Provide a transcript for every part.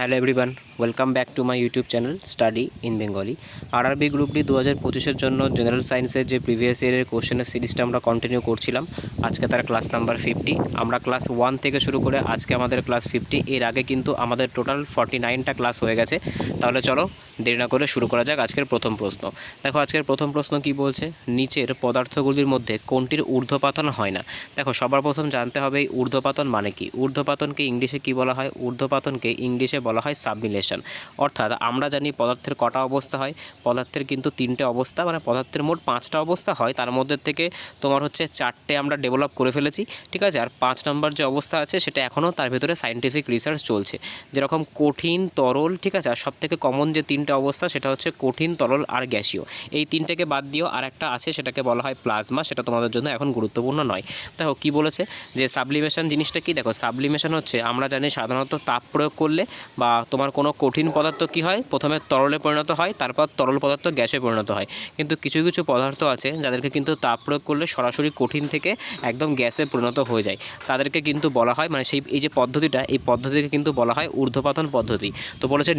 Hello everyone, welcome back to my YouTube channel study in Bengali. RRB group D 2025-এর জন্য general সায়েন্সের যে previous ইয়ারের কোশ্চেনের সিরিজটা আমরা কন্টিনিউ করছিলাম। আজকে তার ক্লাস নাম্বার 50। আমরা ক্লাস 1 থেকে শুরু করে আজকে আমাদের ক্লাস 50। এর আগে কিন্তু আমাদের টোটাল 49টা ক্লাস হয়ে গেছে। তাহলে চলো দেরি না করে শুরু করা যাক আজকের প্রথম প্রশ্ন। দেখো আজকের প্রথম প্রশ্ন কি বলছে, নিচের পদার্থগুলির মধ্যে কোনটির ঊর্ধ্বপাতন হয় না। দেখো সবার প্রথম জানতে হবে এই ঊর্ধ্বপাতন মানে কি। ঊর্ধ্বপাতনকে ইংলিশে কি বলা হয়? ঊর্ধ্বপাতনকে ইংলিশে বলা হয় সাবমিলেশন। অর্থাৎ আমরা জানি পদার্থের কটা অবস্থা হয়, পদার্থের কিন্তু 3টে অবস্থা, মানে পদার্থের মোট 5টা অবস্থা হয়, তার মধ্যে থেকে তোমার হচ্ছে 4টে আমরা ডেভেলপ করে ফেলেছি, ঠিক আছে। আর 5 নম্বর যে অবস্থা আছে সেটা এখনও তার ভেতরে সায়েন্টিফিক রিসার্চ চলছে, যেরকম কঠিন, তরল, ঠিক আছে। আর সবথেকে কমন যে 3টে অবস্থা সেটা হচ্ছে কঠিন, তরল আর গ্যাসীয়। এই 3টেকে বাদ দিয়েও আর একটা আছে, সেটাকে বলা হয় প্লাজমা, সেটা তোমাদের জন্য এখন গুরুত্বপূর্ণ নয়। দেখো কি বলেছে যে সাবলিমেশন জিনিসটা কি। দেখো সাবলিমেশন হচ্ছে, আমরা জানি সাধারণত তাপ প্রয়োগ করলে বা তোমার কোনো কঠিন পদার্থ কি হয়, প্রথমে তরলে পরিণত হয়, তারপর তরল পদার্থ গ্যাসে পরিণত হয়। কিন্তু কিছু কিছু পদার্থ আছে যাদেরকে কিন্তু তাপ প্রয়োগ করলে সরাসরি কঠিন থেকে একদম গ্যাসে পরিণত হয়ে যায়, তাদেরকে কিন্তু বলা হয়, মানে এই যে পদ্ধতিটা, এই পদ্ধতিকে কিন্তু বলা হয় ঊর্ধ্বপাতন পদ্ধতি। তো বলেছে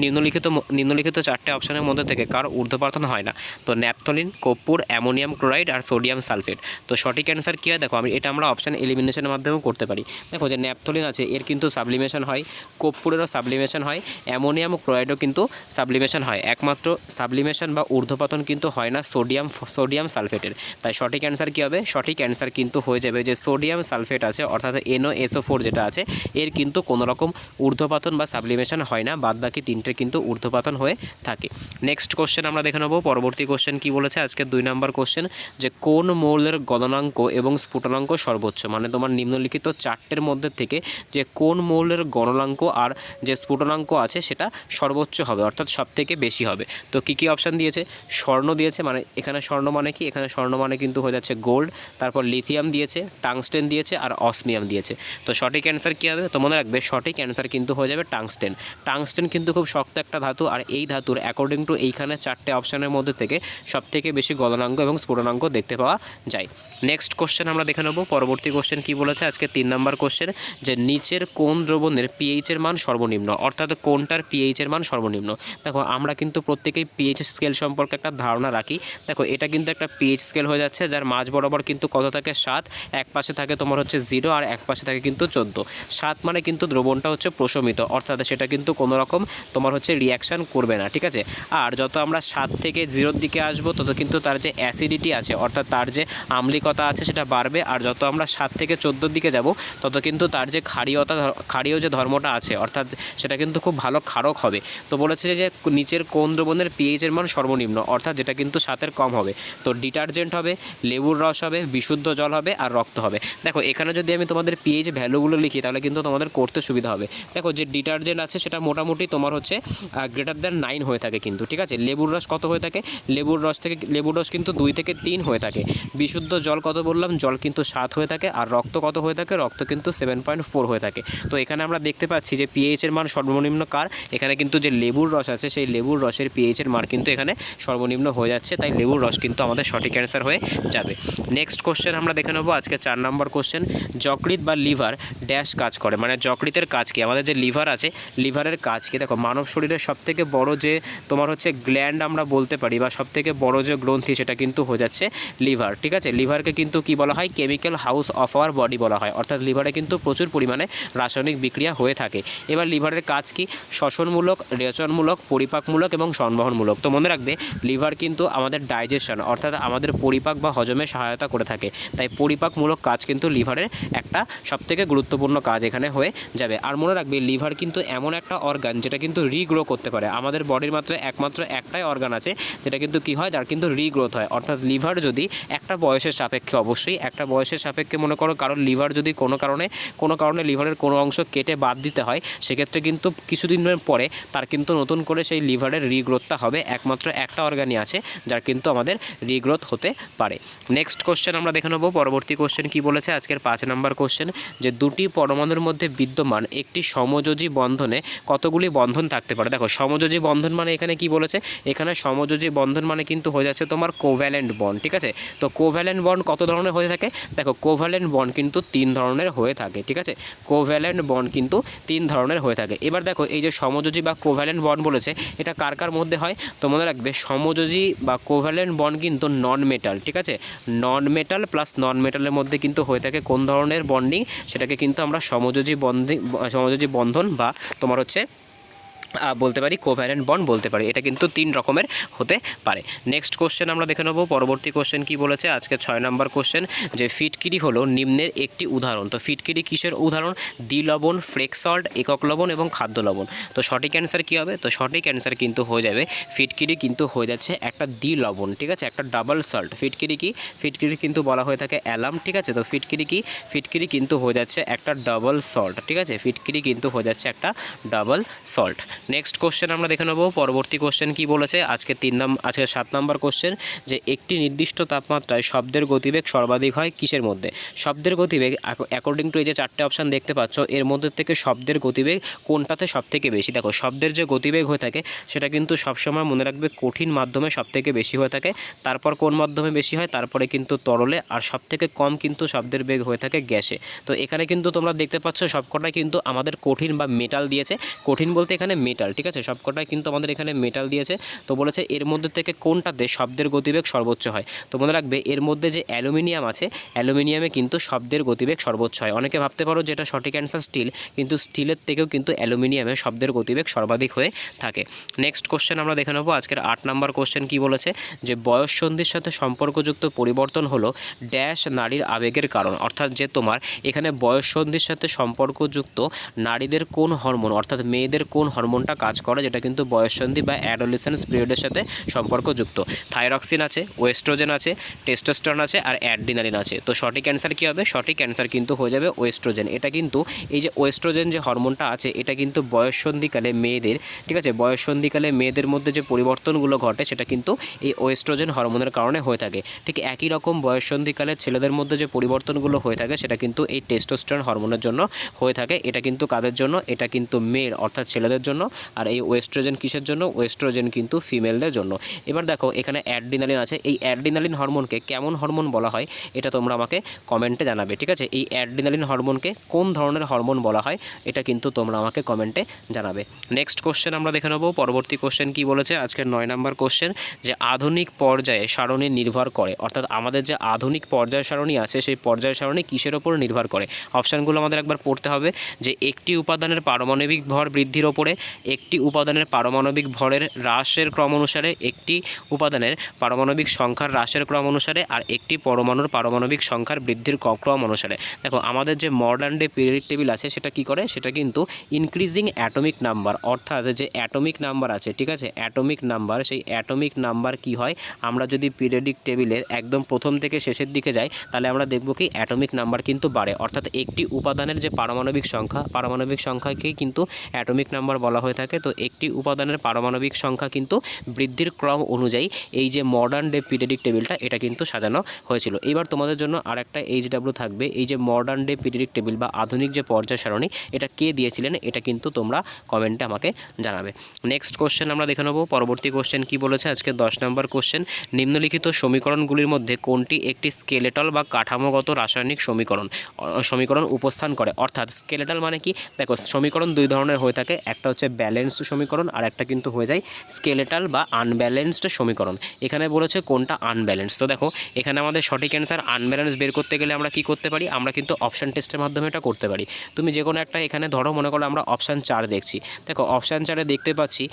নিম্নলিখিত 4টে অপশনের মধ্যে থেকে কার ঊর্ধ্বপাতন হয় না। তো ন্যাপথলিন, কর্পূর, অ্যামোনিয়াম ক্লোরাইড আর সোডিয়াম সালফেট। তো সঠিক অ্যান্সার কী হয় দেখো, এটা আমরা অপশান এলিমিনেশনের মাধ্যমেও করতে পারি। দেখো যে ন্যাপথলিন আছে এর কিন্তু সাবলিমেশন হয়, কর্পূরেরও সাবলিমেশন হয়, অ্যামোনিয়াম ক্লোরাইডও কিন্তু সাবলিমেশন হয়। একমাত্র সাবলিমেশন বা ঊর্ধ্বপাতন কিন্তু হয় না সোডিয়াম সালফেটের। তাই সঠিক অ্যান্সার কী হবে? সঠিক অ্যান্সার কিন্তু হয়ে যাবে যে সোডিয়াম সালফেট আছে, অর্থাৎ NOSO4 যেটা আছে, এর কিন্তু কোনো রকম ঊর্ধ্বপাতন বা সাবলিমেশন হয় না, বাদবাকি 3টে কিন্তু ঊর্ধ্বপাতন হয়ে থাকে। নেক্সট কোশ্চেন আমরা দেখে নেব। পরবর্তী কোশ্চেন কি বলেছে, আজকে 2 নম্বর কোশ্চেন, যে কোন মৌলের গলনাঙ্ক এবং স্ফুটনাঙ্ক সর্বোচ্চ। মানে তোমার নিম্নলিখিত 4টের মধ্যে থেকে যে কোন মৌলের গলনাঙ্ক আর যে স্ফুটনাঙ্ক আছে সেটা সর্বোচ্চ হবে, অর্থাৎ সবথেকে বেশি হবে। তো কী কী অপশান দিয়েছে? স্বর্ণ দিয়েছে, মানে এখানে স্বর্ণ মানে কি, এখানে স্বর্ণ মানে কিন্তু হয়ে যাচ্ছে গোল্ড, তারপর লিথিয়াম দিয়েছে, টাংস্টেন দিয়েছে আর অসমিয়াম দিয়েছে। তো সঠিক অ্যান্সার কী হবে? তো মনে রাখবে সঠিক অ্যান্সার কিন্তু হয়ে যাবে টাংস্টেন। টাংস্টেন কিন্তু খুব শক্ত একটা ধাতু, আর এই ধাতুর অ্যাকর্ডিং টু এইখানে 4টে অপশানের মধ্যে থেকে সবথেকে বেশি গলনাঙ্ক এবং স্ফুটনাঙ্ক দেখতে পাওয়া যায়। নেক্সট কোশ্চেন আমরা দেখে নেব। পরবর্তী কোশ্চেন কি বলেছে, আজকে 3 নম্বর কোশ্চেন, যে নিচের কোন দ্রবণের পিএইচের মান সর্বনিম্ন, অর্থাৎ কোনটার পিএইচের মান সর্বনিম্ন। দেখো আমরা কিন্তু প্রত্যেকেই পিএইচ স্কেল সম্পর্কে একটা ধারণা রাখি। দেখো এটা কিন্তু একটা পিএইচ স্কেল হয়ে যাচ্ছে, যার মাঝ বরাবর কিন্তু কত থাকে? 7, এক পাশে থাকে তোমার হচ্ছে 0 আর এক পাশে থাকে কিন্তু 14। 7 মানে কিন্তু দ্রবণটা হচ্ছে প্রশমিত, অর্থাৎ সেটা কিন্তু কোনো রকম তোমার হচ্ছে রিয়াকশান করবে না, ঠিক আছে। আর যত আমরা 7 থেকে 0-র দিকে আসবো তত কিন্তু তার যে অ্যাসিডিটি আছে, অর্থাৎ তার যে আম্লিকতা আছে সেটা বাড়বে। আর যত আমরা 7 থেকে 14-র দিকে যাব তত কিন্তু তার যে ক্ষারীয় যে ধর্মটা আছে, অর্থাৎ সেটা কিন্তু খুব ভালো ক্ষারক হবে। তো বলেছে যে নিচের কোন দ্রবণের পিএইচের মান সর্বনিম্ন, অর্থাৎ যেটা কিন্তু 7-এর কম হবে। তো ডিটারজেন্ট হবে, লেবুর রস হবে, বিশুদ্ধ জল হবে আর রক্ত হবে। দেখো এখানে যদি আমি তোমাদের পিএইচ ভ্যালুগুলো লিখি তাহলে কিন্তু তোমাদের করতে সুবিধা হবে। দেখো যে ডিটারজেন্ট আছে সেটা মোটামুটি তোমার হচ্ছে >9 হয়ে থাকে কিন্তু, ঠিক আছে। লেবুর রস কত হয়ে থাকে? লেবুর রস কিন্তু 2 থেকে 3 হয়ে থাকে। বিশুদ্ধ জল কত বললাম? জল কিন্তু 7 হয়ে থাকে। আর রক্ত কত হয়ে থাকে? রক্ত কিন্তু 7.4 হয়ে থাকে। তো এখানে আমরা দেখতে পাচ্ছি যে পিএইচের মান সর্বনিম্ন কার? এখানে কিন্তু যে লেবুর রস আছে সেই লেবুর রসের পিএইচের মান কিন্তু এখানে সর্বনিম্ন হয়ে যাচ্ছে, তাই লেবুর রস কিন্তু আমাদের সঠিক অ্যান্সার হয়ে যাবে। নেক্সট কোশ্চেন আমরা দেখে নেব, আজকে 4 নম্বর কোশ্চেন, যকৃৎ বা লিভার ড্যাশ কাজ করে। মানে যকৃতের কাজ কি? আমাদের যে লিভার আছে, লিভারের কাজ কি? দেখো মানব শরীরের সবথেকে বড় যে তোমার হচ্ছে গ্ল্যান্ড আমরা বলতে পারি, বা সবথেকে বড় যে গ্রন্থি, সেটা কিন্তু হয়ে যাচ্ছে লিভার, ঠিক আছে। লিভারকে কিন্তু কি বলা হয়? Chemical house of our body বলা হয়, অর্থাৎ লিভারে কিন্তু প্রচুর পরিমাণে রাসায়নিক বিক্রিয়া হয়ে থাকে। এবার লিভারের কাজ কি? শ্বসনমূলক, রেচনমূলক, পরিপাকমূলক এবং সংবহনমূলক। তো মনে রাখবে লিভার কিন্তু আমাদের ডাইজেশন, অর্থাৎ আমাদের পরিপাক বা হজমে সহায়তা করে থাকে। তাই পরিপাকমূলক কাজ কিন্তু লিভারের একটা সবথেকে গুরুত্বপূর্ণ কাজ এখানে হয়ে যাবে। আর মনে রাখবে লিভার কিন্তু এমন একটা অর্গান যেটা কিন্তু রিগ্রো করতে পারে। আমাদের বডির একমাত্র একটাই অর্গান আছে যেটা কিন্তু কি হয়, যার কিন্তু রিগ্রোথ হয়। অর্থাৎ লিভার যদি একটা বয়সের সাপেক্ষে, অবশ্যই একটা বয়সের সাপেক্ষে, মনে করো কারণ লিভার যদি কোনো কারণে লিভারের কোনো অংশ কেটে বাদ দিতে হয়, সেক্ষেত্রে কিন্তু কিছুদিনের পরে তার কিন্তু নতুন করে সেই লিভারের রিগ্রোথটা হবে। একমাত্র একটা অর্গানই আছে যার কিন্তু আমাদের রিগ্রোথ হতে পারে। নেক্সট কোশ্চেন আমরা দেখে নেব। পরবর্তী কোশ্চেন কি বলেছে, আজকের 5 নম্বর কোশ্চেন, যে দুটি পরমাণুর মধ্যে বিদ্যমান একটি সমযোজী বন্ধনে কতগুলি বন্ধন থাকতে পারে। দেখো সমযোজী বন্ধন মানে এখানে কি বলেছে, এখানে সমযোজী বন্ধন মানে কিন্তু হয়ে যাচ্ছে তোমার কোভ্যালেন্ট বন্ড, ঠিক আছে। তো কোভ্যালেন্ট বন্ড বন্ড কত ধরনের হয়ে থাকে? দেখো কোভ্যালেন্ট বন্ড কিন্তু 3 ধরনের হয়ে থাকে, ঠিক আছে? কোভ্যালেন্ট বন্ড কিন্তু 3 ধরনের হয়ে থাকে। এবার দেখো এই যে সমযোজী বা কোভ্যালেন্ট বন্ড বলেছে, এটা কার কার মধ্যে হয়? তো মনে রাখবে সমযোজী বা কোভ্যালেন্ট বন্ড কিন্তু নন মেটাল, ঠিক আছে? নন মেটাল প্লাস নন মেটালের মধ্যে কিন্তু হয়ে থাকে কোন ধরনের বন্ডিং? সেটাকে কিন্তু আমরা সমযোজী বন্ধন বা তোমার হচ্ছে বলতে পারি কোভ্যালেন্ট বন্ড বলতে পারি। এটা কিন্তু 3 রকমের হতে পারে। নেক্সট কোশ্চেন আমরা দেখে নেব। পরবর্তী কোশ্চেন কি বলেছে? আজকে 6 নম্বর কোশ্চেন, যে ফিটকিরি হলো নিম্নের একটি উদাহরণ। তো ফিটকিরি কিসের উদাহরণ? দ্বিলবণ, ফ্লেক্স সল্ট, একক লবণ এবং খাদ্য লবণ। তো সঠিক অ্যান্সার কী হবে? তো সঠিক অ্যান্সার কিন্তু হয়ে যাবে ফিটকিরি কিন্তু হয়ে যাচ্ছে একটা দ্বিলবণ, ঠিক আছে? একটা ডাবল সল্ট। ফিটকিরি কি? ফিটকিরি কিন্তু বলা হয়ে থাকে অ্যালাম, ঠিক আছে? তো ফিটকিরি কি? ফিটকিরি কিন্তু হয়ে যাচ্ছে একটা ডাবল সল্ট, ঠিক আছে? ফিটকিরি কিন্তু হয়ে যাচ্ছে একটা ডাবল সল্ট। নেক্সট কোশ্চেন আমরা দেখে নেব। পরবর্তী কোশ্চেন কি বলেছে? আজকে 7 নম্বর কোশ্চেন, যে একটি নির্দিষ্ট তাপমাত্রায় শব্দের গতিবেগ সর্বাধিক হয় কিসের মধ্যে? শব্দের গতিবেগ অ্যাকর্ডিং টু এই যে 4টে অপশান দেখতে পাচ্ছ, এর মধ্যে থেকে শব্দের গতিবেগ কোনটাতে সবথেকে বেশি? দেখো শব্দের যে গতিবেগ হয়ে থাকে সেটা কিন্তু সবসময় মনে রাখবে কঠিন মাধ্যমে সবথেকে বেশি হয়ে থাকে। তারপর কোন মাধ্যমে বেশি হয়? তারপরে কিন্তু তরলে। আর সবথেকে কম কিন্তু শব্দের বেগ হয়ে থাকে গ্যাসে। তো এখানে কিন্তু তোমরা দেখতে পাচ্ছ সবকটাই কিন্তু আমাদের কঠিন বা মেটাল দিয়েছে। কঠিন বলতে এখানে মেটাল, ঠিক আছে? সবকটাই কিন্তু আমাদের এখানে মেটাল দিয়েছে। তো বলেছে এর মধ্যে থেকে কোনটাতে শব্দের গতিবেগ সর্বোচ্চ হয়? তো মনে রাখবে এর মধ্যে যে অ্যালুমিনিয়াম আছে, অ্যালুমিনিয়ামে কিন্তু শব্দের গতিবেগ সর্বোচ্চ হয়। অনেকে ভাবতে পারো যেটা সঠিক অ্যান্সার স্টিল, কিন্তু স্টিলের থেকেও কিন্তু অ্যালুমিনিয়ামে শব্দের গতিবেগ সর্বাধিক হয়ে থাকে। নেক্সট কোশ্চেন আমরা দেখে নেব। আজকের 8 নম্বর কোশ্চেন কি বলেছে? যে বয়ঃসন্ধির সাথে সম্পর্কযুক্ত পরিবর্তন হলো ড্যাশ নারীর আবেগের কারণ। অর্থাৎ যে তোমার এখানে বয়ঃসন্ধির সাথে সম্পর্কযুক্ত নারীদের কোন হরমোন, অর্থাৎ মেয়েদের কোন হরমোনটা কাজ করে, যেটা কিন্তু বয়ঃসন্ধি বা অ্যাডোলেসেন্স পিরিয়ডের সাথে সম্পর্কযুক্ত? থাইরক্সিন আছে, ওয়েস্ট্রোজেন আছে, টেস্টোস্টেরন আছে আর অ্যাড্রিনালিন আছে। তো সঠিক অ্যান্সার কী হবে? সঠিক অ্যান্সার কিন্তু হয়ে যাবে ওয়েস্ট্রোজেন। এটা কিন্তু এই যে ওয়েস্ট্রোজেন যে হরমোনটা আছে, এটা কিন্তু বয়ঃসন্ধিকালে মেয়েদের, ঠিক আছে, বয়ঃসন্ধিকালে মেয়েদের মধ্যে যে পরিবর্তনগুলো ঘটে সেটা কিন্তু এই ওয়েস্ট্রোজেন হরমোনের কারণে হয়ে থাকে। ঠিক একই রকম বয়ঃসন্ধিকালে ছেলেদের মধ্যে যে পরিবর্তনগুলো হয়ে থাকে সেটা কিন্তু এই টেস্টোস্টেরন হরমোনের জন্য হয়ে থাকে। এটা কিন্তু কাদের জন্য? এটা কিন্তু মেল অর্থাৎ ছেলেদের জন্য। আর এই ওয়েস্ট্রোজেন কিসের জন্য? ওয়েস্ট্রোজেন কিন্তু ফিমেলদের জন্য। এবার দেখো এখানে অ্যাড্রিনালিন আছে। এই অ্যাড্রিনালিন হরমোনকে কেমন হরমোন বলা হয় এটা তোমরা আমাকে কমেন্টে জানাবে, ঠিক আছে? এই অ্যাড্রিনালিন হরমোনকে কোন ধরনের হরমোন বলা হয় এটা কিন্তু তোমরা আমাকে কমেন্টে জানাবে। নেক্সট কোশ্চেন আমরা দেখে নেব। পরবর্তী কোশ্চেন কি বলেছে? আজকের 9 নম্বর কোশ্চেন, যে আধুনিক পর্যায়ে সারণী নির্ভর করে, অর্থাৎ আমাদের যে আধুনিক পর্যায় সারণী আছে সেই পর্যায় সারণী কিসের ওপর নির্ভর করে? অপশানগুলো আমাদের একবার পড়তে হবে। যে একটি উপাদানের পারমাণবিক ভর বৃদ্ধির ওপরে, একটি উপাদানের পারমাণবিক ভরের হ্রাসের ক্রম অনুসারে, একটি উপাদানের পারমাণবিক সংখ্যার হ্রাসের ক্রম অনুসারে, আর একটি পরমাণুর পারমাণবিক সংখ্যার বৃদ্ধির ক্রম অনুসারে। দেখো আমাদের যে মডার্ন ডে পিরিয়ডিক টেবিল আছে সেটা কি করে? সেটা কিন্তু ইনক্রিজিং অ্যাটমিক নাম্বার, অর্থাৎ যে অ্যাটমিক নাম্বার আছে, ঠিক আছে, অ্যাটমিক নাম্বার, সেই অ্যাটমিক নাম্বার কি হয়? আমরা যদি পিরিয়ডিক টেবিলের একদম প্রথম থেকে শেষের দিকে যাই তাহলে আমরা দেখব কি অ্যাটমিক নাম্বার কিন্তু বাড়ে। অর্থাৎ একটি উপাদানের যে পারমাণবিক সংখ্যাকেই কিন্তু অ্যাটমিক নাম্বার বলা হয়ে থাকে। তো একটি উপাদানের পারমাণবিক সংখ্যা কিন্তু বৃদ্ধির ক্রম অনুযায়ী এই যে মডার্ন ডে পিরিয়ডিক টেবিলটা এটা কিন্তু সাজানো হয়েছিল। এবার তোমাদের জন্য আরেকটা এইচডব্লিউ থাকবে। এই যে মডার্ন ডে পিরিয়ডিক টেবিল বা আধুনিক যে পর্যায় সারণী এটা কে দিয়েছিলেন এটা কিন্তু তোমরা কমেন্টে আমাকে জানাবে। নেক্সট কোশ্চেন আমরা দেখে নেব। পরবর্তী কোশ্চেন কি বলেছে? আজকে 10 নম্বর কোশ্চেন, নিম্নলিখিত সমীকরণগুলির মধ্যে কোনটি একটি স্কেলেটল বা কাঠামোগত রাসায়নিক সমীকরণ উপস্থান করে? অর্থাৎ স্কেলেটল মানে কি? দেখো সমীকরণ 2 ধরনের হয়ে থাকে, একটা হচ্ছে ব্যালেন্সড সমীকরণ আর একটা কিন্তু হয়ে যায় স্কেলেটাল বা আনব্যালেন্সড সমীকরণ। এখানে বলেছে কোনটা আনব্যালেন্স। তো দেখো এখানে আমাদের সঠিক অ্যান্সার আনব্যালেন্স বের করতে গেলে আমরা কি করতে পারি? আমরা কিন্তু অপশান টেস্টের মাধ্যমে এটা করতে পারি। তুমি যে কোনো একটা এখানে ধরো মনে করো আমরা অপশান 4 দেখছি, দেখো অপশান 4-এ দেখতে পাচ্ছি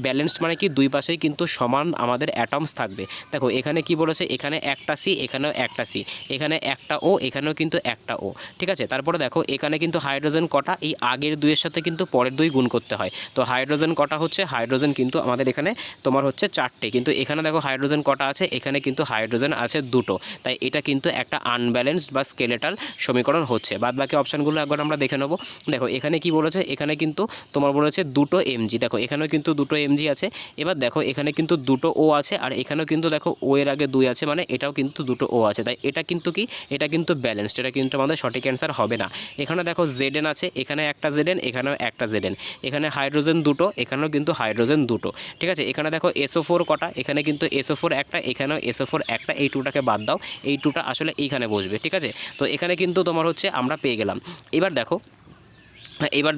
ব্যালেন্সড মানে কি দুই পাশেই কিন্তু সমান আমাদের অ্যাটমস থাকবে। দেখো এখানে কি বলেছে? এখানে একটা সি, এখানেও একটা সি, এখানে একটা ও, এখানেও কিন্তু একটা ও, ঠিক আছে। তারপরে দেখো এখানে কিন্তু হাইড্রোজেন কটা? এই আগের দুইয়ের সাথে কিন্তু পরের দুই গুণ করতে হয়। তো হাইড্রোজেন কটা হচ্ছে? হাইড্রোজেন কিন্তু আমাদের এখানে তোমার হচ্ছে 4টে, কিন্তু এখানে দেখো হাইড্রোজেন কটা আছে? এখানে কিন্তু হাইড্রোজেন আছে 2টো। তাই এটা কিন্তু একটা আনব্যালেন্সড বা স্কেলেটাল সমীকরণ হচ্ছে। বাদ বাকি অপশানগুলো একবার আমরা দেখে নেব। দেখো এখানে কি বলেছে? এখানে কিন্তু তোমার বলেছে 2টো এমজি। দেখো এখানেও কিন্তু 2টো এমজি আছে। এবার দেখো এখানে কিন্তু 2টো ও আছে, আর এখানেও কিন্তু দেখো ও এর আগে 2 আছে, মানে এটাও কিন্তু 2টো ও আছে। তাই এটা কিন্তু কি? এটা কিন্তু ব্যালেন্সড, এটা কিন্তু আমাদের সঠিক অ্যান্সার হবে না। এখানে দেখো জেডএন আছে, এখানে একটা জেডএন, এখানেও একটা জেডএন, এখানে হাইড্রোজেন হাইড্রোজেন দুটো, এখানেও কিন্তু হাইড্রোজেন দুটো, ঠিক আছে। এখানে দেখো SO4 কটা, এখানে কিন্তু SO4 একটা, এখানেও SO4 একটা, এই টুটাকে বাদ দাও, এই টুটা আসলে এইখানে বসবে, ঠিক আছে। তো এখানে কিন্তু তোমার হচ্ছে আমরা পেয়ে গেলাম। এবার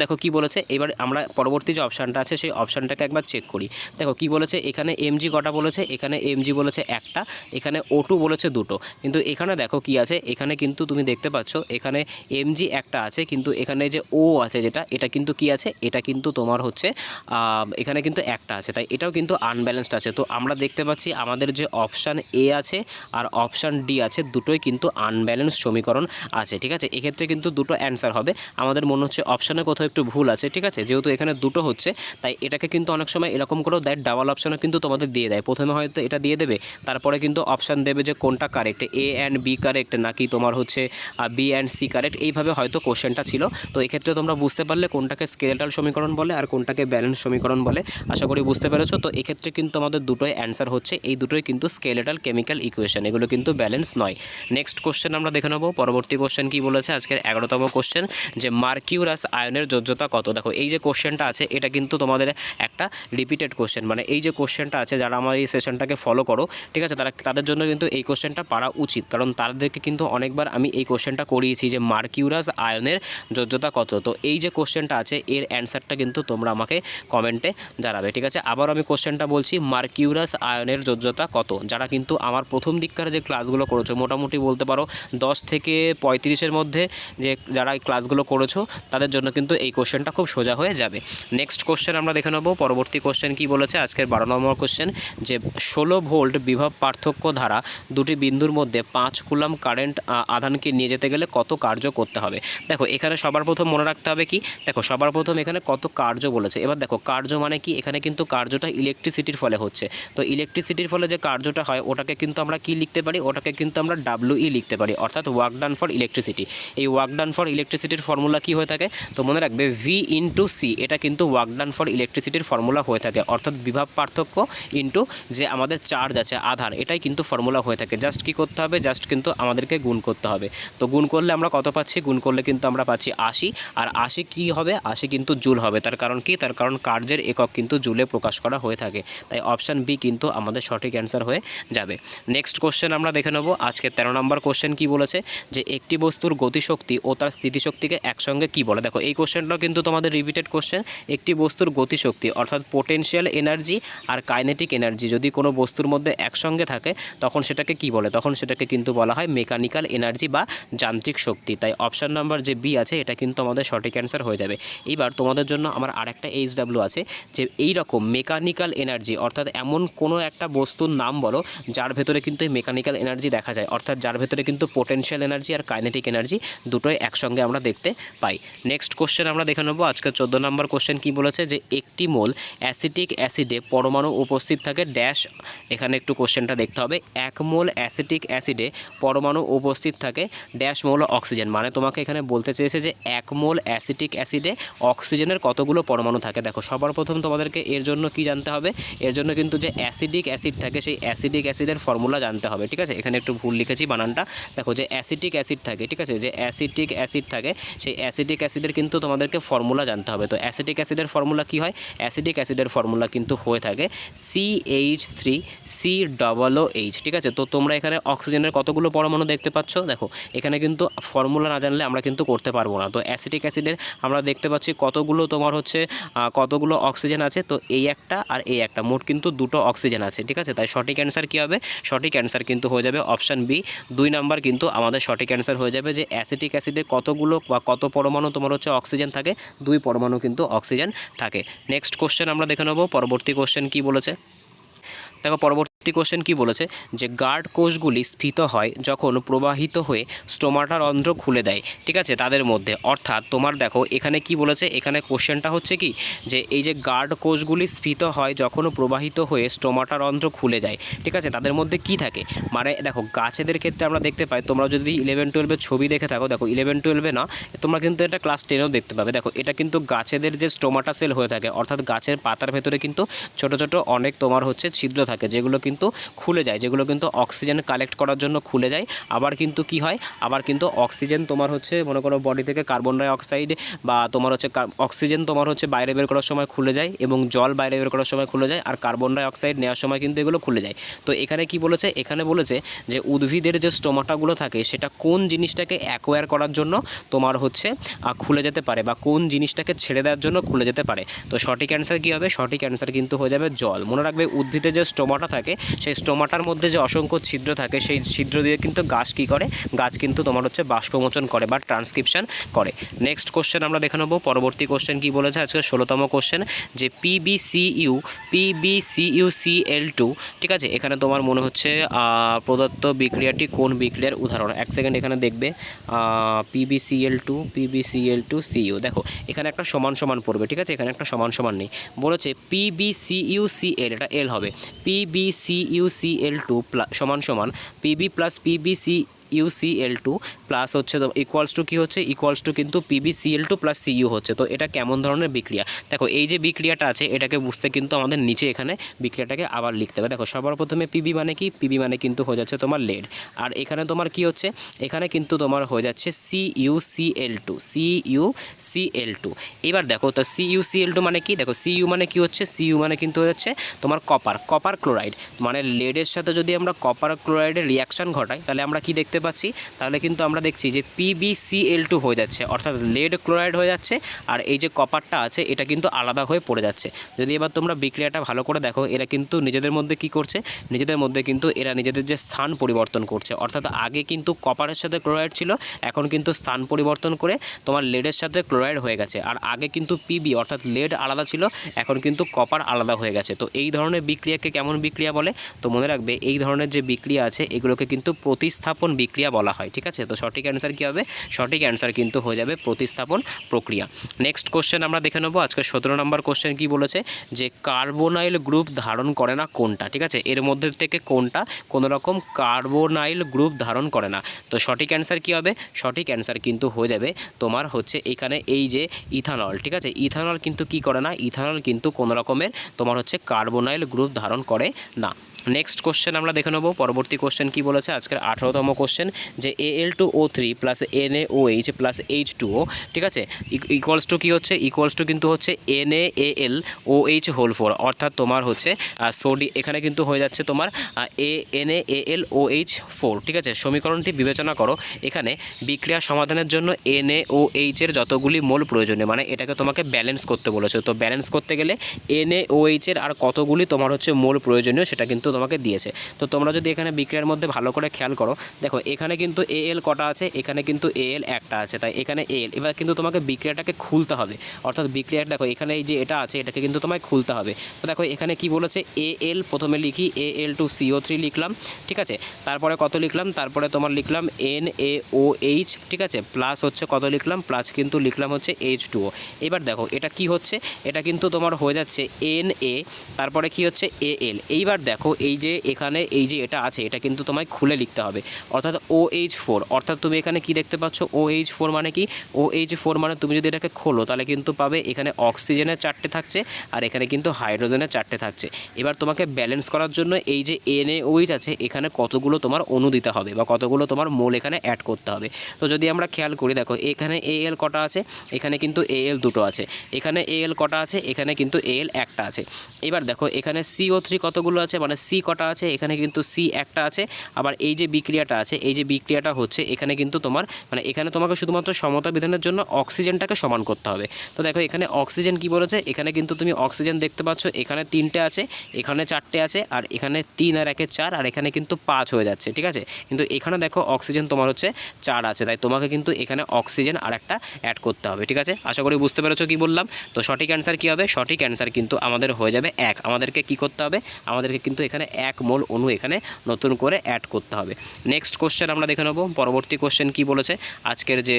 দেখো কি বলেছে, এবার আমরা পরবর্তী যে অপশানটা আছে সেই অপশানটাকে একবার চেক করি। দেখো কি বলেছে, এখানে Mg কটা বলেছে, এখানে Mg বলেছে একটা, এখানে O2 বলেছে দুটো, কিন্তু এখানে দেখো কি আছে, এখানে কিন্তু তুমি দেখতে পাচ্ছ এখানে Mg একটা আছে, কিন্তু এখানে যে O আছে যেটা, এটা কিন্তু কি আছে, এটা কিন্তু তোমার হচ্ছে এখানে কিন্তু একটা আছে, তাই এটাও কিন্তু আনব্যালেন্সড আছে। তো আমরা দেখতে পাচ্ছি আমাদের যে অপশান এ আছে আর অপশান ডি আছে, দুটোই কিন্তু আনব্যালেন্সড সমীকরণ আছে, ঠিক আছে। এক্ষেত্রে কিন্তু দুটো অ্যান্সার হবে। আমাদের মনে হচ্ছে অপশানে কোথাও একটু ভুল আছে, ঠিক আছে, যেহেতু এখানে দুটো হচ্ছে, তাই এটাকে কিন্তু অনেক সময় এরকম করেও দেয়, ডাবল অপশানও কিন্তু তোমাদের দিয়ে দেয়। প্রথমে হয়তো এটা দিয়ে দেবে, তারপরে কিন্তু অপশান দেবে যে কোনটা correct, A and B correct নাকি তোমার হচ্ছে B অ্যান্ড C কারেক্ট, এইভাবে হয়তো কোশ্চেনটা ছিল। তো এক্ষেত্রে তোমরা বুঝতে পারলে কোনটাকে স্কেলেটাল সমীকরণ বলে আর কোনটাকে ব্যালেন্স সমীকরণ বলে, আশা করি বুঝতে পেরেছো। তো এক্ষেত্রে কিন্তু আমাদের দুটোই অ্যান্সার হচ্ছে, এই দুটোই কিন্তু স্কেলেটাল কেমিক্যাল ইকুয়েশন, এগুলো কিন্তু ব্যালেন্স নয়। নেক্সট কোশ্চেন আমরা দেখে নেবো। পরবর্তী কোশ্চেন কি বলেছে, আজকের 11তম কোশ্চেন, যে মার্কিউরাস আয়নের যোজ্যতা কত। দেখো এই যে কোশ্চেনটা আছে এটা কিন্তু তোমাদের একটা রিপিটেড কোশ্চেন, মানে এই যে কোশ্চেনটা আছে, যারা আমার এই সেশনটাকে ফলো করো, ঠিক আছে, তাদের জন্য কিন্তু এই কোশ্চেনটা পারা উচিত, কারণ তাদেরকে কিন্তু অনেকবার আমি এই কোশ্চেনটা করিয়েছি যে মার্কিউরাস আয়নের যোজ্যতা কত। তো এই যে কোশ্চেনটা আছে এর অ্যান্সারটা কিন্তু তোমরা আমাকে কমেন্টে জানাবে, ঠিক আছে। আবার আমি কোশ্চেনটা বলছি, মার্কিউরাস আয়নের যোজ্যতা কত। যারা কিন্তু আমার প্রথম দিককার যে ক্লাসগুলো করেছো, মোটামুটি বলতে পারো 10 থেকে 35-এর মধ্যে যে যারা এই ক্লাসগুলো করেছো, তাদের জন্য কিন্তু এই কোশ্চেনটা খুব সোজা হয়ে যাবে। নেক্সট কোশ্চেন আমরা দেখে নেব। পরবর্তী কোশ্চেন কি বলেছে, আজকের 12 নম্বর কোশ্চেন, যে 16 ভোল্ট বিভব পার্থক্য ধারা দুটি বিন্দুর মধ্যে 5 কুলম কারেন্ট আধানকে নিয়ে যেতে গেলে কত কার্য করতে হবে। দেখো এখানে সবার প্রথম মনে রাখতে হবে কি, দেখো সবার প্রথম এখানে কত কার্য বলেছে। এবার দেখো কার্য মানে কি, এখানে কিন্তু কার্যটা ইলেকট্রিসিটির ফলে হচ্ছে। তো ইলেকট্রিসিটির ফলে যে কার্যটা হয় ওটাকে কিন্তু আমরা কি লিখতে পারি, ওটাকে কিন্তু আমরা WE লিখতে পারি, অর্থাৎ ওয়ার্ক ডান ফর ইলেকট্রিসিটি। এই ওয়ার্ক ডান ফর ইলেকট্রিসিটির ফর্মুলা কি হয়ে থাকে, তো মনে রাখবে V/C, এটা কিন্তু ওয়ার্ক ডান ফর ইলেকট্রিসিটির ফর্মুলা হয়ে থাকে, অর্থাৎ বিভব পার্থক্য ইন্টু যে আমাদের চার্জ আছে আধান, এটাই কিন্তু ফর্মুলা হয়ে থাকে। জাস্ট কি করতে হবে, জাস্ট কিন্তু আমাদেরকে গুণ করতে হবে। তো গুণ করলে আমরা কত পাচ্ছি, গুণ করলে কিন্তু আমরা পাচ্ছি 80, আর 80 কি হবে, 80 কিন্তু জুল হবে। তার কারণ কি, তার কারণ কার্যের একক কিন্তু জুলে প্রকাশ করা হয়ে থাকে, তাই অপশান বি কিন্তু আমাদের সঠিক অ্যান্সার হয়ে যাবে। নেক্সট কোশ্চেন আমরা দেখে নেব। আজকে 13 নম্বর কোশ্চেন কি বলেছে, যে একটি বস্তুর গতিশক্তি ও তার স্থিতিশক্তিকে একসঙ্গে কি বলে। দেখো এই কোশ্চেনটাও কিন্তু তোমাদের রিপিটেড কোশ্চেন। একটি বস্তুর গতিশক্তি অর্থাৎ পোটেনশিয়াল এনার্জি আর কাইনেটিক এনার্জি যদি কোনো বস্তুর মধ্যে একসঙ্গে থাকে তখন সেটাকে কি বলে, তখন সেটাকে কিন্তু বলা হয় মেকানিক্যাল এনার্জি বা যান্ত্রিক শক্তি। তাই অপশান নাম্বার যে বি আছে এটা কিন্তু আমাদের সঠিক অ্যান্সার হয়ে যাবে। এইবার তোমাদের জন্য আমার আরেকটা HW আছে, যে এই রকম মেকানিক্যাল এনার্জি অর্থাৎ এমন কোনো একটা বস্তুর নাম বলো যার ভেতরে কিন্তু এই মেকানিক্যাল এনার্জি দেখা যায়, অর্থাৎ যার ভেতরে কিন্তু পোটেনশিয়াল এনার্জি আর কাইনেটিক এনার্জি দুটোই একসঙ্গে আমরা দেখতে পাই। নেক্সট কোশ্চেন আমরা দেখে নেব। আজকে 14 নম্বর কোশ্চেন কি বলেছে, যে একটি মোল অ্যাসিটিক অ্যাসিডে পরমাণু উপস্থিত থাকে ড্যাশ। এখানে একটু কোশ্চেনটা দেখতে হবে, 1 মোল অ্যাসিটিক অ্যাসিডে পরমাণু উপস্থিত থাকে ড্যাশ মোল অক্সিজেন। মানে তোমাকে এখানে বলতে চেয়েছে যে 1 মোল অ্যাসিটিক অ্যাসিডে অক্সিজেনের কতগুলো পরমাণু থাকে। দেখো সবার প্রথম তোমাদেরকে এর জন্য কি জানতে হবে, এর জন্য কিন্তু যে অ্যাসিডিক অ্যাসিড থাকে সেই অ্যাসিডিক অ্যাসিডের ফর্মুলা জানতে হবে, ঠিক আছে। এখানে একটু ভুল লিখেছি বানানটা, দেখো যে অ্যাসিটিক অ্যাসিড থাকে, ঠিক আছে, যে অ্যাসিটিক অ্যাসিড থাকে সেই অ্যাসিডিক অ্যাসিডের কিন্তু তোমাদেরকে ফর্মুলা জানতে হবে। তো অ্যাসিটিক অ্যাসিডের ফর্মুলা কি হয়, অ্যাসিডিক অ্যাসিডের ফর্মুলা কিন্তু হয়ে থাকে CH3COOH, ঠিক আছে। তো তোমরা এখানে অক্সিজেনের কতগুলো পরমাণু দেখতে পাচ্ছ, দেখো এখানে কিন্তু ফর্মুলা না জানলে আমরা কিন্তু করতে পারবো না। তো অ্যাসিটিক অ্যাসিডের আমরা দেখতে পাচ্ছি কতগুলো তোমার হচ্ছে কতগুলো অক্সিজেন আছে, তো এই একটা আর এই একটা, মোট কিন্তু দুটো অক্সিজেন আছে, ঠিক আছে। তাই সঠিক অ্যান্সার কী হবে, সঠিক অ্যান্সার কিন্তু হয়ে যাবে অপশান বি 2 নাম্বার কিন্তু আমাদের সঠিক অ্যান্সার হয়ে যাবে, যে অ্যাসিটিক অ্যাসিডে কতগুলো বা কত পরমাণু তোমার হচ্ছে অক্সিজেন থাকে, 2 পরমাণু কিন্তু অক্সিজেন থাকে। নেক্সট কোশ্চেন আমরা দেখে নেব। পরবর্তী কোশ্চেন কি বলেছে, দেখো পরবর্তী কোশ্চেন কি বলেছে, যে গার্ড কোষগুলি স্ফীত হয় যখন প্রবাহিত হয়ে স্টোমাটা রন্ধ্র খুলে দেয়, ঠিক আছে, তাদের মধ্যে। অর্থাৎ তোমার দেখো এখানে কি বলেছে, এখানে কোশ্চেনটা হচ্ছে কি, যে এই যে গার্ড কোষগুলি স্ফীত হয় যখন প্রবাহিত হয়ে স্টোমাটা রন্ধ্র খুলে যায়, ঠিক আছে, তাদের মধ্যে কি থাকে। মানে দেখো গাছেদের ক্ষেত্রে আমরা দেখতে পাই, তোমরা যদি 11-12-এর ছবি দেখে থাকো, দেখো 11-12-এ না, তোমরা কিন্তু এটা ক্লাস 10-এও দেখতে পাবে। দেখো এটা কিন্তু গাছেদের যে স্টোমাটা সেল হয়ে থাকে, অর্থাৎ গাছের পাতার ভেতরে কিন্তু ছোট ছোট অনেক তোমার হচ্ছে ছিদ্র থাকে, যেগুলো কিন্তু কিন্তু খুলে যায়, যেগুলো কিন্তু অক্সিজেন কালেক্ট করার জন্য খুলে যায়। আবার কিন্তু কি হয়, আবার কিন্তু অক্সিজেন তোমার হচ্ছে মনে করো বডি থেকে কার্বন ডাই অক্সাইড বা তোমার হচ্ছে অক্সিজেন তোমার হচ্ছে বাইরে বের করার সময় খুলে যায়, এবং জল বাইরে বের করার সময় খুলে যায়, আর কার্বন ডাই অক্সাইড নেওয়ার সময় কিন্তু এগুলো খুলে যায়। তো এখানে কি বলেছে, এখানে বলেছে যে উদ্ভিদের যে স্টোমাটাগুলো থাকে সেটা কোন জিনিসটাকে অ্যাকোয়ার করার জন্য তোমার হচ্ছে খুলে যেতে পারে, বা কোন জিনিসটাকে ছেড়ে দেওয়ার জন্য খুলে যেতে পারে। তো সঠিক অ্যান্সার কী হবে, সঠিক অ্যান্সার কিন্তু হয়ে যাবে জল। মনে রাখবে উদ্ভিদের যে স্টোমাটা থাকে সেই স্টোমাটার মধ্যে যে অসংখ্য ছিদ্র থাকে সেই ছিদ্র দিয়ে কিন্তু গাছ কী করে, গাছ কিন্তু তোমার হচ্ছে বাষ্পমোচন করে বা ট্রান্সক্রিপশন করে। নেক্সট কোশ্চেন আমরা দেখে নেবো। পরবর্তী কোশ্চেন কী বলেছে আজকে 16তম কোশ্চেন, যে PbCl2, ঠিক আছে, এখানে তোমার মনে হচ্ছে প্রদত্ত বিক্রিয়াটি কোন বিক্রিয়ার উদাহরণ। এক সেকেন্ড এখানে দেখবে PbCl2 Cu, দেখো এখানে একটা সমান সমান পড়বে, ঠিক আছে, এখানে একটা সমান সমান নেই, বলেছে PbCuCl, এটা এল হবে, PbCuCl2 সমান সমান Pb প্লাস PbCuCl2 প্লাস হচ্ছে ইকুয়ালস টু কী হচ্ছে, ইকুয়ালস টু কিন্তু PbCl2 প্লাস Cu হচ্ছে। তো এটা কেমন ধরনের বিক্রিয়া, দেখো এই যে বিক্রিয়াটা আছে এটাকে বুঝতে কিন্তু আমাদের নিচে এখানে বিক্রিয়াটাকে আবার লিখতে হবে। দেখো সবার প্রথমে পিবি মানে কি, পিবি মানে কিন্তু হয়ে যাচ্ছে তোমার লেড, আর এখানে তোমার কি হচ্ছে, এখানে কিন্তু তোমার হয়ে যাচ্ছে CuCl2। এবার দেখো তো CuCl2 মানে কি, দেখো Cu মানে কি হচ্ছে, Cu মানে কিন্তু হয়ে যাচ্ছে তোমার কপার ক্লোরাইড, মানে লেডের সাথে যদি আমরা কপার ক্লোরাইডের রিয়াকশান ঘটাই তাহলে আমরা কি দেখতে পাচ্ছি, তাহলে কিন্তু আমরা দেখছি যে PbCl2 হয়ে যাচ্ছে, অর্থাৎ লেড ক্লোরাইড হয়ে যাচ্ছে, আর এই যে কপারটা আছে এটা কিন্তু আলাদা হয়ে পড়ে যাচ্ছে। যদি এবার তোমরা বিক্রিয়াটা ভালো করে দেখো, এরা কিন্তু নিজেদের মধ্যে কি করছে, নিজেদের মধ্যে কিন্তু এরা নিজেদের যে স্থান পরিবর্তন করছে, অর্থাৎ আগে কিন্তু কপারের সাথে ক্লোরাইড ছিল, এখন কিন্তু স্থান পরিবর্তন করে তোমার লেডের সাথে ক্লোরাইড হয়ে গেছে, আর আগে কিন্তু পিবি অর্থাৎ লেড আলাদা ছিল, এখন কিন্তু কপার আলাদা হয়ে গেছে। তো এই ধরনের বিক্রিয়াকে কেমন বিক্রিয়া বলে, তো মনে রাখবে এই ধরনের যে বিক্রিয়া আছে এগুলোকে কিন্তু প্রতিস্থাপন বিক্রিয়া বলা হয়, ঠিক আছে। তো সঠিক অ্যান্সার কী হবে, সঠিক অ্যান্সার কিন্তু হয়ে যাবে প্রতিস্থাপন প্রক্রিয়া। নেক্সট কোশ্চেন আমরা দেখে নেবো, আজকে 17 নম্বর কোশ্চেন কী বলেছে, যে কার্বোনাইল গ্রুপ ধারণ করে না কোনটা, ঠিক আছে, এর মধ্যে থেকে কোনটা কোনো রকম কার্বোনাইল গ্রুপ ধারণ করে না। তো সঠিক অ্যান্সার কী হবে, সঠিক অ্যান্সার কিন্তু হয়ে যাবে তোমার হচ্ছে এখানে এই যে ইথানল, ঠিক আছে, ইথানল কিন্তু কি করে না, ইথানল কিন্তু কোনো রকমের তোমার হচ্ছে কার্বোনাইল গ্রুপ ধারণ করে না। নেক্সট কোশ্চেন আমরা দেখে নেবো, পরবর্তী কোশ্চেন কী বলেছে আজকের 18তম কোশ্চেন, যে Al2O3 plus NaOH plus H2O, ঠিক আছে, ইকুয়ালস টু কী হচ্ছে, ইকুয়ালস টু কিন্তু হচ্ছে NaAlOH হোল 4, অর্থাৎ তোমার হচ্ছে এখানে কিন্তু হয়ে যাচ্ছে তোমার NaAlOH 4, ঠিক আছে। সমীকরণটি বিবেচনা করো, এখানে বিক্রিয়া সমাধানের জন্য NaOH এর যতগুলি মোল প্রয়োজনীয়, মানে এটাকে তোমাকে ব্যালেন্স করতে বলেছে, তো ব্যালেন্স করতে গেলে NaOH এর আর কতগুলি তোমার হচ্ছে মোল প্রয়োজনীয় সেটা কিন্তু তোমাকে দিয়েছে। তো তোমরা যদি এখানে বিক্রিয়ার মধ্যে ভালো করে খেয়াল করো, দেখো এখানে কিন্তু Al কটা আছে, এখানে কিন্তু Al একটা আছে, তাই এখানে Al, এবার কিন্তু তোমাকে বিক্রিয়াটাকে খুলতে হবে, অর্থাৎ বিক্রিয়া দেখো এখানে এই যে এটা আছে এটাকে কিন্তু তোমায় খুলতে হবে। তো দেখো এখানে কি বলেছে, Al প্রথমে লিখি Al2CO3 লিখলাম, ঠিক আছে, তারপরে কত লিখলাম, তারপরে তোমার লিখলাম NaOH, ঠিক আছে, প্লাস হচ্ছে কত লিখলাম, প্লাস কিন্তু লিখলাম হচ্ছে H2O। এবার দেখো এটা কি হচ্ছে, এটা কিন্তু তোমার হয়ে যাচ্ছে Na, তারপরে কি হচ্ছে Al। এইবার দেখো এই যে এখানে এই যে এটা আছে এটা কিন্তু তোমায় খুলে লিখতে হবে, অর্থাৎ OH4, অর্থাৎ তুমি এখানে কি দেখতে পাচ্ছ, OH4 মানে কি, OH4 মানে তুমি যদি এটাকে খোলো তাহলে কিন্তু পাবে এখানে অক্সিজেনের 4টে থাকছে আর এখানে কিন্তু হাইড্রোজেনের 4টে থাকছে। এবার তোমাকে ব্যালেন্স করার জন্য এই যে NaOH আছে এখানে কতগুলো তোমার অণু দিতে হবে বা কতগুলো তোমার মোল এখানে অ্যাড করতে হবে। তো যদি আমরা খেয়াল করি, দেখো এখানে Al কটা আছে, এখানে কিন্তু Al দুটো আছে, এখানে Al কটা আছে, এখানে কিন্তু Al একটা আছে। এবার দেখো এখানে CO3 কতগুলো আছে, মানে C কটা আছে, এখানে কিন্তু C একটা আছে। আবার এই যে বিক্রিয়াটা আছে, এই যে বিক্রিয়াটা হচ্ছে এখানে কিন্তু তোমার মানে এখানে তোমাকে শুধুমাত্র সমতা বিধানের জন্য অক্সিজেনটাকে সমান করতে হবে। তো দেখো এখানে অক্সিজেন কি বলেছে, এখানে কিন্তু তুমি অক্সিজেন দেখতে পাচ্ছ, এখানে 3টে আছে, এখানে 4টে আছে, আর এখানে 3 আর 1 4, আর এখানে কিন্তু 5 হয়ে যাচ্ছে, ঠিক আছে, কিন্তু এখানে দেখো অক্সিজেন তোমার হচ্ছে 4 আছে, তাই তোমাকে কিন্তু এখানে অক্সিজেন আর একটা অ্যাড করতে হবে, ঠিক আছে। আশা করি বুঝতে পেরেছো কি বললাম। তো সঠিক অ্যান্সার কী হবে, সঠিক অ্যান্সার কিন্তু আমাদের হয়ে যাবে 1। আমাদেরকে কি করতে হবে, আমাদেরকে কিন্তু এখানে 1 মোল অণু এখানে নতুন করে অ্যাড করতে হবে। নেক্সট কোশ্চেন আমরা দেখে নেব, পরবর্তী কোশ্চেন কি বলেছে আজকের যে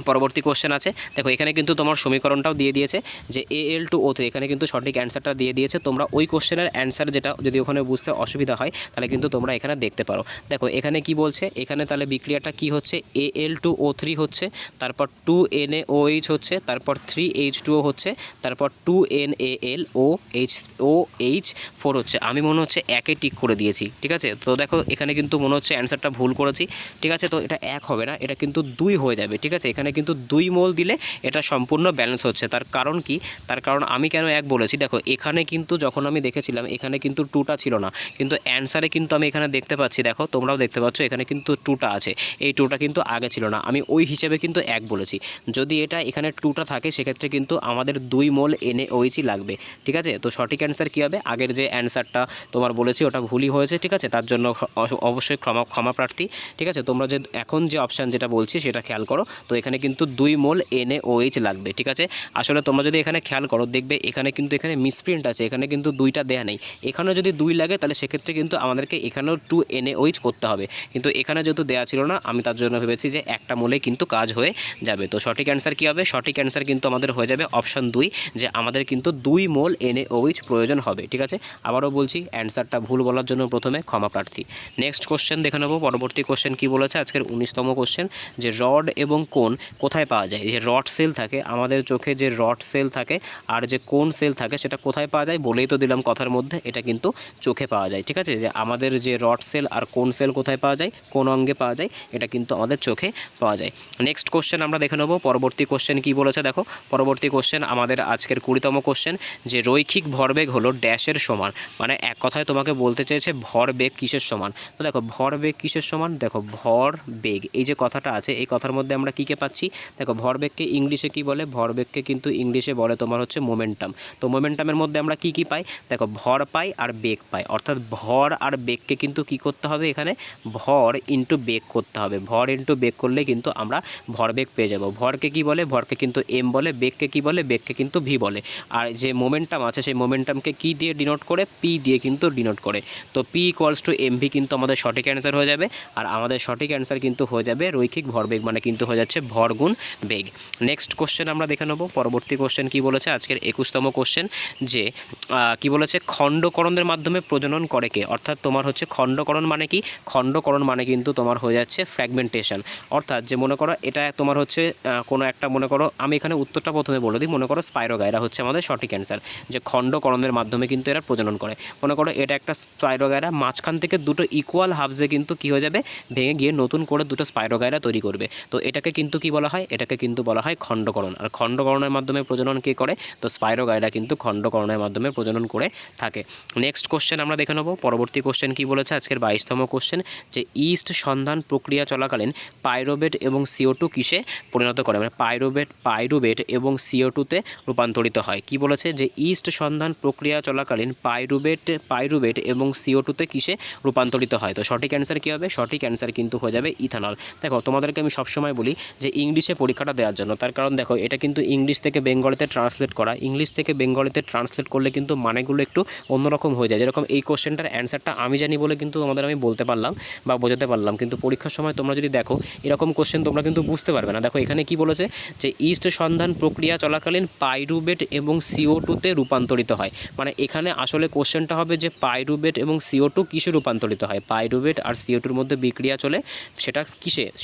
পরবর্তী কোশ্চেন আছে, দেখো এখানে কিন্তু তোমার সমীকরণটাও দিয়ে দিয়েছে যে Al2O3, এখানে কিন্তু সঠিক অ্যান্সারটা দিয়ে দিয়েছে। তোমরা ওই কোশ্চেনের অ্যান্সার যেটা যদি ওখানে বুঝতে অসুবিধা হয় তাহলে কিন্তু তোমরা এখানে দেখতে পারো। দেখো এখানে কি বলছে, এখানে তাহলে বিক্রিয়াটা কি হচ্ছে, Al2O3 হচ্ছে, তারপর 2NaOH হচ্ছে, তারপর 3H2O হচ্ছে, তারপর 2NaLOH4 হচ্ছে। আমি মনে হচ্ছে একে টিক করে দিয়েছি, ঠিক আছে। তো দেখো এখানে কিন্তু মনে হচ্ছে অ্যান্সারটা ভুল করেছি, ঠিক আছে। তো এটা এক হবে না, এটা কিন্তু 2 হয়ে যাবে, ঠিক আছে। এখানে কিন্তু 2 মোল দিলে এটা সম্পূর্ণ ব্যালেন্স হচ্ছে। তার কারণ কি, তার কারণ আমি কেন এক বলেছি, দেখো এখানে কিন্তু যখন আমি দেখেছিলাম এখানে কিন্তু 2টা ছিল না, কিন্তু অ্যান্সারে কিন্তু আমি এখানে দেখতে পাচ্ছি, দেখো তোমরাও দেখতে পাচ্ছ এখানে কিন্তু 2টা আছে, এই 2টা কিন্তু আগে ছিল না, আমি ওই হিসেবে কিন্তু এক বলেছি। যদি এটা এখানে 2টা থাকে সেক্ষেত্রে কিন্তু আমাদের 2 মোল NaOH লাগবে, ঠিক আছে। তো সঠিক অ্যান্সার কী হবে, আগের যে অ্যান্সারটা তোমার বলেছি ওটা ভুলই হয়েছে, ঠিক আছে। তার জন্য অবশ্যই ক্ষমা প্রার্থী, ঠিক আছে। তোমরা যে এখন যে অপশান যেটা বলছি সেটা খেয়াল করো। তো এখানে কিন্তু 2 মোল NaOH লাগবে, ঠিক আছে। আসলে তোমরা যদি এখানে খেয়াল করো দেখবে এখানে কিন্তু এখানে মিসপ্রিন্ট আছে, এখানে কিন্তু 2টা দেয়া নেই। এখানেও যদি 2 লাগে তাহলে সেক্ষেত্রে কিন্তু আমাদেরকে এখানেও 2NaOH করতে হবে, কিন্তু এখানে যেহেতু দেওয়া ছিল না আমি তার জন্য ভেবেছি যে একটা মোলে কিন্তু কাজ হয়ে যাবে। তো সঠিক অ্যান্সার কী হবে, সঠিক অ্যান্সার কিন্তু আমাদের হয়ে যাবে অপশান 2, যে আমাদের কিন্তু 2 মোল NaOH প্রয়োজন হবে, ঠিক আছে। আবারও বলছি অ্যান্সারটা ভুল বলার জন্য প্রথমে ক্ষমা প্রার্থী। নেক্সট কোশ্চেন দেখে নেবো, পরবর্তী কোশ্চেন কী বলেছে আজকের 19তম কোশ্চেন, যে রড এবং কোন কোথায় পাওয়া যায়। যে রড সেল থাকে আমাদের চোখে, যে রড সেল থাকে আর যে কোন সেল থাকে সেটা কোথায় পাওয়া যায়, বলেই তো দিলাম কথার মধ্যে, এটা কিন্তু চোখে পাওয়া যায়, ঠিক আছে। যে আমাদের যে রড সেল আর কোন সেল কোথায় পাওয়া যায়, কোন অঙ্গে পাওয়া যায়, এটা কিন্তু আমাদের চোখে পাওয়া যায়। নেক্সট কোশ্চেন আমরা দেখে নেবো, পরবর্তী কোশ্চেন কী বলেছে, দেখো পরবর্তী কোশ্চেন আমাদের আজকের 20তম কোশ্চেন, যে রৈখিক ভরবেগ হলো ড্যাশের সমান। মানে এক কথায় তোমাকে বলতে চেয়েছে ভরবেগ কিসের সমান। তো দেখো ভরবেগ কিসের সমান, দেখো ভরবেগ এই যে কথাটা আছে এই কথার মধ্যে আমরা কী কে পাচ্ছি, দেখো ভরবেগকে ইংলিশে কি বলে, ভরবেগকে কিন্তু ইংলিশে বলে তোমার হচ্ছে মোমেন্টাম। তো মোমেন্টামের মধ্যে আমরা কি কি পাই, দেখো ভর পাই আর বেগ পাই, অর্থাৎ ভর আর বেগকে কিন্তু কি করতে হবে, এখানে ভর ইন্টু বেগ করতে হবে। ভর ইন্টু বেগ করলে কিন্তু আমরা ভরবেগ পেয়ে যাব। ভরকে কি বলে, ভরকে কিন্তু এম বলে, বেগকে কি বলে, বেগকে কিন্তু ভি বলে। আর যে মোমেন্টাম আছে সেই মোমেন্টামকে কি দিয়ে ডিনোট করে, পি দিয়ে কিন্তু ডিনোট করে। তো পি ইকুয়ালস টু এমভি কিন্তু আমাদের সঠিক অ্যান্সার হয়ে যাবে। আর আমাদের সঠিক অ্যান্সার কিন্তু হয়ে যাবে রৈখিক ভরবেগ, মানে কিন্তু হয়ে যাচ্ছে ভর গুণ বেগ। নেক্সট কোশ্চেন আমরা দেখে নেব, পরবর্তী কোশ্চেন কি বলেছে আজকের 21তম কোশ্চেন, যে কি বলেছে, খণ্ডকরণের মাধ্যমে প্রজনন করে কে। অর্থাৎ তোমার হচ্ছে খণ্ডকরণ মানে কি, খণ্ডকরণ মানে কিন্তু তোমার হয়ে যাচ্ছে ফ্র্যাগমেন্টেশন। অর্থাৎ যে মনে করো এটা তোমার হচ্ছে কোনো একটা, মনে করো আমি এখানে উত্তরটা প্রথমে বলে দিই, মনে করো স্পাইরোগাইরা হচ্ছে আমাদের সঠিক অ্যান্সার, যে খণ্ডকরণের মাধ্যমে কিন্তু এরা প্রজনন করে। মনে করো এটা একটা স্পাইরোগাইরা, মাঝখান থেকে দুটো ইকুয়াল হাফসে কিন্তু কী হয়ে যাবে, ভেঙে গিয়ে নতুন করে দুটো স্পাইরোগাইরা তৈরি করবে। তো এটাকে কিন্তু কি বলা হয়, এটাকে কিন্তু বলা হয় খণ্ডকরণ। আর খণ্ডকরণের মাধ্যমে প্রজনন কে করে, তো স্পাইরোগাইরা কিন্তু খণ্ডকরণের মাধ্যমে প্রজনন করে থাকে। নেক্সট কোশ্চেন আমরা দেখে নেব, পরবর্তী কোশ্চেন কি বলেছে আজকের 22তম কোশ্চেন, যে ইস্ট সন্ধান প্রক্রিয়া চলাকালীন পাইরুভেট এবং CO2 কিসে পরিণত করে, মানে পাইরুভেট এবং CO2-তে রূপান্তরিত হয়। কি বলেছে, যে ইস্ট সন্ধান প্রক্রিয়া চলাকালীন পাইরুভেট এবং CO2-তে কিসে রূপান্তরিত হয়। তো সঠিক অ্যান্সার কী হবে, সঠিক অ্যান্সার কিন্তু হয়ে যাবে ইথানল। দেখো তোমাদেরকে আমি সবসময় বলি যে ইংলিশে পরীক্ষাটা দেওয়ার জন্য, তার কারণ দেখো এটা কিন্তু ইংলিশ থেকে বেঙ্গলিতে ট্রান্সলেট করা, ইংলিশ থেকে বেঙ্গলিতে ট্রান্সলেট করলে কিন্তু মানেগুলো একটু অন্যরকম হয়ে যায়। যেরকম এই কোশ্চেনটার অ্যান্সারটা আমি জানি বলে কিন্তু তোমাদের আমি বলতে পারলাম বা বোঝাতে পারলাম, কিন্তু পরীক্ষার সময় তোমরা যদি দেখো এরকম কোশ্চেন তোমরা কিন্তু বুঝতে পারবে না। দেখো এখানে কি বলেছে, যে ইস্ট সন্ধান প্রক্রিয়া চলাকালীন পাইরুভেট এবং CO2-তে রূপান্তরিত হয়। মানে এখানে আসলে কোশ্চেনটা হবে যে পাইরুভেট এবং CO2 কিসে রূপান্তরিত হয়, পাইরুভেট আর CO2-র মধ্যে বিক্রিয়া চলে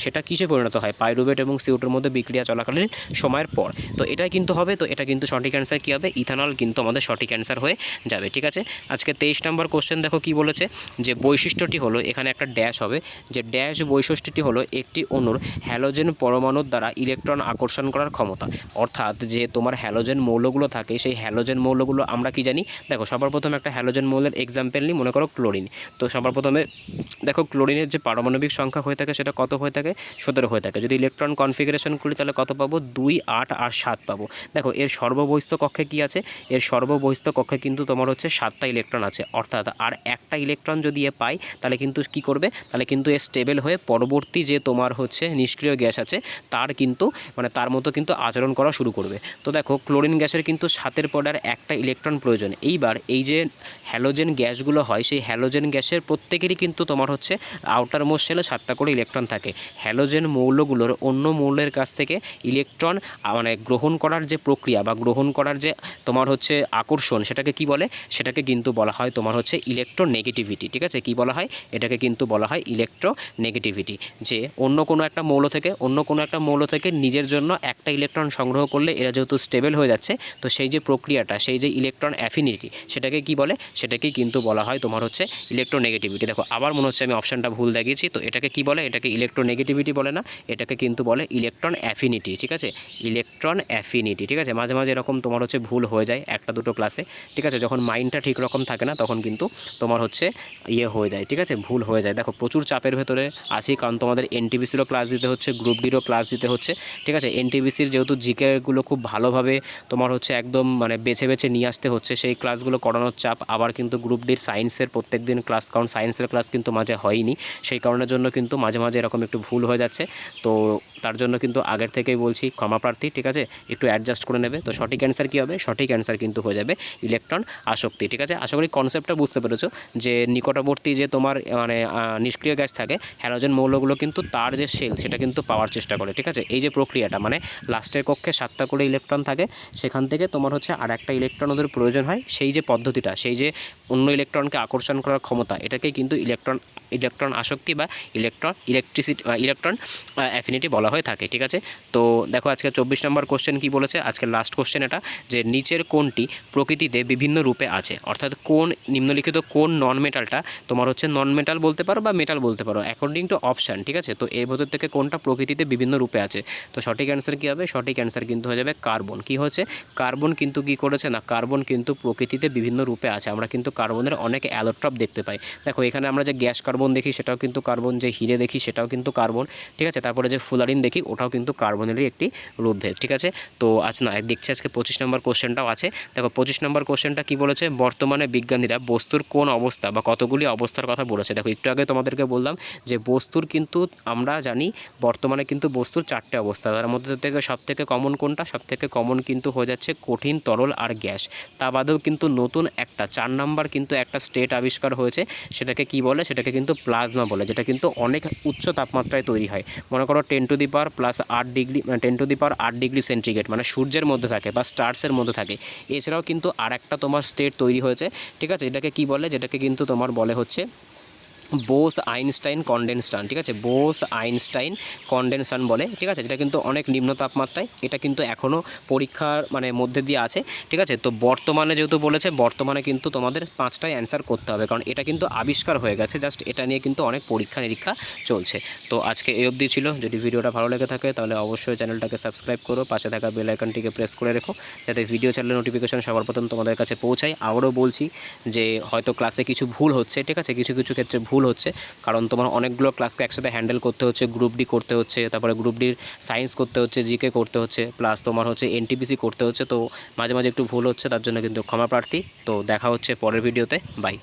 সেটা কিসে পরিণত হয়, পাইরুভেট এবং CO2-র মধ্যে বিক্রিয়া চলাকালীন সময়ের পর। তো এটাই কিন্তু হবে, তো এটা কিন্তু সঠিক অ্যান্সার কী হবে, ইথানল কিন্তু আমাদের সঠিক অ্যান্সার হয়ে যাবে, ঠিক আছে। আজকে 23 নম্বর কোশ্চেন দেখো কি বলেছে, যে বৈশিষ্ট্যটি হলো, এখানে একটা ড্যাশ হবে, যে ড্যাশ বৈশিষ্ট্যটি হলো একটি অণুর হ্যালোজেন পরমাণুর দ্বারা ইলেকট্রন আকর্ষণ করার ক্ষমতা। অর্থাৎ যে তোমার হ্যালোজেন মৌলগুলো থাকে সেই হ্যালোজেন মৌলগুলো আমরা কি জানি, দেখো সবার প্রথমে একটা হ্যালোজেন মৌলের এক্সাম্পল নিই, মনে করো ক্লোরিন। তো সবার প্রথমে দেখো ক্লোরিনের যে পারমাণবিক সংখ্যা হয়ে থাকে সেটা কত হয়ে থাকে, 17 হয়ে থাকে। যদি ইলেকট্রন কনফিগারেশন করি তাহলে কত পাবো, 2, 8 আর 7 পাবো। দেখো এর সর্ববহিস্থ কক্ষে কি আছে, এর সর্ববহিস্থ কক্ষে কিন্তু তোমার হচ্ছে 7টা ইলেকট্রন আছে। অর্থাৎ আর একটা ইলেকট্রন যদি এ পাই তাহলে কিন্তু কি করবে, তাহলে কিন্তু এ স্টেবল হয়ে পরবর্তী যে তোমার হচ্ছে নিষ্ক্রিয় গ্যাস আছে তার কিন্তু মানে তার মতো কিন্তু আচরণ করা শুরু করবে। তো দেখো ক্লোরিন গ্যাসের কিন্তু 7-এর পর আর একটা ইলেকট্রন প্রয়োজন। এইবার এই যে হ্যালোজেন গ্যাসগুলো হয় সেই হ্যালোজেন গ্যাসের প্রত্যেকেরই কিন্তু তোমার হচ্ছে আউটার মোস্ট শেলে 7টা করে ইলেকট্রন থাকে। হ্যালোজেন মৌলগুলোর অন্য মৌলের কাছ থেকে ইলেকট্রন মানে গ্রহণ করার যে প্রক্রিয়া বা গ্রহণ করার যে তোমার হচ্ছে আকর্ষণ, সেটাকে কি বলে, সেটাকে কিন্তু বলা হয় তোমার হচ্ছে ইলেকট্রোনেগেটিভিটি। ঠিক আছে, কি বলা হয়, এটাকে কিন্তু বলা হয় ইলেকট্রোনেগেটিভিটি। যে অন্য কোনো একটা মৌল থেকে নিজের জন্য একটা ইলেকট্রন সংগ্রহ করলে এরা যেহেতু স্টেবল হয়ে যাচ্ছে, তো সেই যে প্রক্রিয়াটা, সেই যে ইলেকট্রন অ্যাফিনিটি, সেটাকে কি বলে, সেটাকেই কিন্তু বলা হয় তোমার হচ্ছে ইলেকট্রোনেগেটিভিটি। দেখো আবার মনে হচ্ছে আমি অপশানটা ভুল দেখিয়েছি, তো এটাকে কি বলে, এটাকে ইলেকট্রোনেগেটিভিটি বলে না, এটাকে কিন্তু বলে ইলেকট্রন অ্যাফিনিটি। ঠিক আছে, ইলেকট্রন অ্যাফিনিটি। ঠিক আছে, মাঝে মাঝে এরকম তোমার হচ্ছে ভুল হয়ে যায় একটা দুটো ক্লাসে। ঠিক আছে, যখন মাইন্ডটা ঠিক রকম থাকে না তখন কিন্তু তোমার হচ্ছে হয়ে যায়। ঠিক আছে, ভুল হয়ে যায়। দেখো প্রচুর চাপের ভেতরে আছি, কারণ তোমাদের এনটিপিসিরও ক্লাস দিতে হচ্ছে, গ্রুপ ডিরও ক্লাস দিতে হচ্ছে। ঠিক আছে, এনটিপিসির যেহেতু জিকেগুলো খুব ভালোভাবে তোমার হচ্ছে একদম মানে বেছে বেছে নিয়ে আসতে হচ্ছে, সেই ক্লাসগুলো করানোর চাপ। আবার কিন্তু গ্রুপ ডির সায়েন্সের প্রত্যেক দিন ক্লাস, কারণ সায়েন্সের ক্লাস কিন্তু মাঝে হয়নি, সেই কারণের জন্য কিন্তু মাঝে মাঝে এরকম একটু ভুল হয়ে যাচ্ছে। তো তার জন্য কিন্তু আগের থেকেই বলছি ক্ষমা প্রার্থী। ঠিক আছে, একটু অ্যাডজাস্ট করে নেবে। তো সঠিক অ্যান্সার কী হবে, সঠিক অ্যান্সার কিন্তু হয়ে যাবে ইলেকট্রন আসক্তি। ঠিক আছে, আশা করি কনসেপ্টটা বুঝতে পেরেছো, যে নিকটবর্তী যে তোমার মানে নিষ্ক্রিয় গ্যাস থাকে, হ্যালোজেন মৌলগুলো কিন্তু তার যে শেল সেটা কিন্তু পাওয়ার চেষ্টা করে। ঠিক আছে, এই যে প্রক্রিয়াটা মানে লাস্টের কক্ষে 7টা করে ইলেকট্রন থাকে, সেখান থেকে তোমার হচ্ছে আর একটা ইলেকট্রন ওদের প্রয়োজন হয়, সেই যে পদ্ধতিটা, সেই যে অন্য ইলেকট্রনকে আকর্ষণ করার ক্ষমতা, এটাকেই কিন্তু ইলেকট্রন আসক্তি বা ইলেকট্রন অ্যাফিনিটি বলা হয়ে থাকে। ঠিক আছে, তো দেখো আজকে 24 নম্বর কোশ্চেন কি বলেছে, আজকের লাস্ট কোশ্চেন এটা, যে নিচের কোনটি প্রকৃতিতে বিভিন্ন রূপে আছে, অর্থাৎ কোন নিম্নলিখিত কোন নন মেটালটা তোমার হচ্ছে নন মেটাল বলতে পারো বা মেটাল বলতে পারো অ্যাকর্ডিং টু অপশান। ঠিক আছে, তো এর ভেতর থেকে কোনটা প্রকৃতিতে বিভিন্ন রূপে আছে, তো সঠিক অ্যান্সার কী হবে, সঠিক অ্যান্সার কিন্তু হয়ে যাবে কার্বন। কি হচ্ছে, কার্বন কিন্তু কি করেছে না, কার্বন কিন্তু প্রকৃতিতে বিভিন্ন রূপে আছে। আমরা কিন্তু কার্বনের অনেক অ্যালোট্রপ দেখতে পাই। দেখো এখানে আমরা যে গ্যাস কার্বন দেখি সেটাও কিন্তু কার্বন, যে হিরে দেখি সেটাও কিন্তু কার্বন। ঠিক আছে, তারপরে যে ফুলারিন দেখি ওটাও কিন্তু কার্বনেরই একটি রূপভেদ। ঠিক আছে, তো দেখছি আজকে 25 নম্বর কোশ্চেনটাও আছে। দেখো 25 নম্বর কোশ্চেনটা কি বলেছে, বর্তমানে বিজ্ঞানীরা বস্তুর কোন অবস্থা বা কতগুলি অবস্থার কথা বলেছে। দেখো একটু আগে তোমাদেরকে বললাম যে বস্তুর কিন্তু আমরা জানি বর্তমানে কিন্তু বস্তুর 4টে অবস্থা, তার মধ্যে থেকে সবথেকে কমন কোনটা, সবথেকে কমন কিন্তু হয়ে যাচ্ছে কঠিন, তরল আর গ্যাস। তা বাদেও কিন্তু নতুন একটা 4 নাম্বার কিন্তু একটা স্টেট আবিষ্কার হয়েছে, সেটাকে কি বলে, সেটাকে কিন্তু প্লাজমা বলে, যেটা কিন্তু অনেক উচ্চ তাপমাত্রায় তৈরি হয়। মনে করো 10⁻8 ডিগ্রি সেন্টিগ্রেড, মানে সূর্যের মধ্যে থাকে বা স্টার্সের মধ্যে থাকে। এছাড়াও কিন্তু আর একটা তোমার স্টেট তৈরি হয়েছে। ঠিক আছে, এটাকে কি বলে, যেটাকে কিন্তু তোমার বলে হচ্ছে বোস আইনস্টাইন কনডেনসান। ঠিক আছে, বোস আইনস্টাইন কনডেনসান বলে। ঠিক আছে, যেটা কিন্তু অনেক নিম্ন তাপমাত্রায়, এটা কিন্তু এখনও পরীক্ষার মানে মধ্যে দিয়ে আছে। ঠিক আছে, তো বর্তমানে যেহেতু বলেছে, বর্তমানে কিন্তু তোমাদের 5টায় অ্যান্সার করতে হবে, কারণ এটা কিন্তু আবিষ্কার হয়ে গেছে, জাস্ট এটা নিয়ে কিন্তু অনেক পরীক্ষা নিরীক্ষা চলছে। তো আজকে এই অবধি ছিল। যদি ভিডিওটা ভালো লেগে থাকে তাহলে অবশ্যই চ্যানেলটাকে সাবস্ক্রাইব করো, পাশে থাকা বেল আইকনটিকে প্রেস করে রেখো, যাতে ভিডিও চ্যানেলের নোটিফিকেশন সবার প্রথম তোমাদের কাছে পৌঁছায়। আবারও বলছি যে হয়তো ক্লাসে কিছু ভুল হচ্ছে। ঠিক আছে, কিছু কিছু ক্ষেত্রে ভুল হচ্ছে, কারণ তোমার অনেকগুলো ক্লাসকে একসাথে হ্যান্ডেল করতে হচ্ছে। গ্রুপ ডি করতে হচ্ছে, তারপরে গ্রুপ ডির সায়েন্স করতে হচ্ছে, জিকে করতে হচ্ছে, প্লাস তোমার হচ্ছে এনটিপিসি করতে হচ্ছে। তো মাঝে মাঝে একটু ভুল হচ্ছে, তার জন্য কিন্তু ক্ষমা প্রার্থী। তো দেখা হচ্ছে পরের ভিডিওতে, বাই।